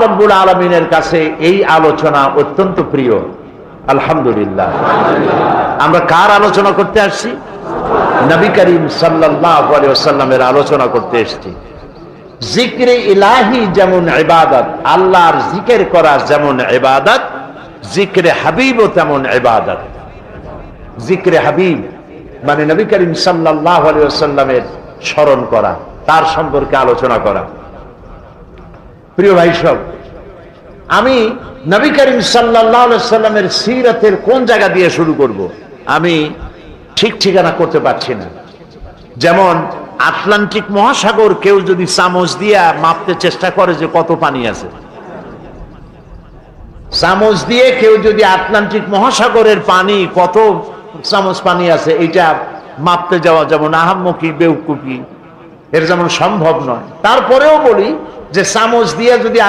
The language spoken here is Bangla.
রাব্বুল আলামিনের কাছে এই আলোচনা অত্যন্ত প্রিয়। আলহামদুলিল্লাহ। আমরা কার আলোচনা করতে আসছি? নবী করিম সাল্লাল্লাহু আলাইহি ওয়াসাল্লামের আলোচনা করতে এসেছি। জিক্রে ইলাহি যেমন ইবাদত, আল্লাহর জিকির করা যেমন ইবাদত, জিক্রে হাবিবও তেমন ইবাদত। জিক্রে হাবিব মানে নবী করিম সাল্লাল্লাহু আলাইহি ওয়াসাল্লামের স্মরণ করা, তার সম্পর্কে আলোচনা করা। প্রিয় ভাই সব, আমি নবী করিম সাল্লাল্লাহু আলাইহি ওয়াসাল্লামের সিরাতের কোন জায়গা দিয়ে শুরু করব আমি ঠিক ঠিকানা করতে পারছি না। যেমন আটলান্টিক মহাসাগর কেউ যদি চামচ দিয়ে মাপতে চেষ্টা করে যে কত পানি আছে, চামচ দিয়ে কেউ যদি আটলান্টিক মহাসাগরের পানি কত চামচ পানি আছে এটা মাপতে যাওয়া যেমন আহাম্মকি বেউকুফি, এর যেমন সম্ভব নয়। তারপরেও বলি যে চামচ দিয়ে যদি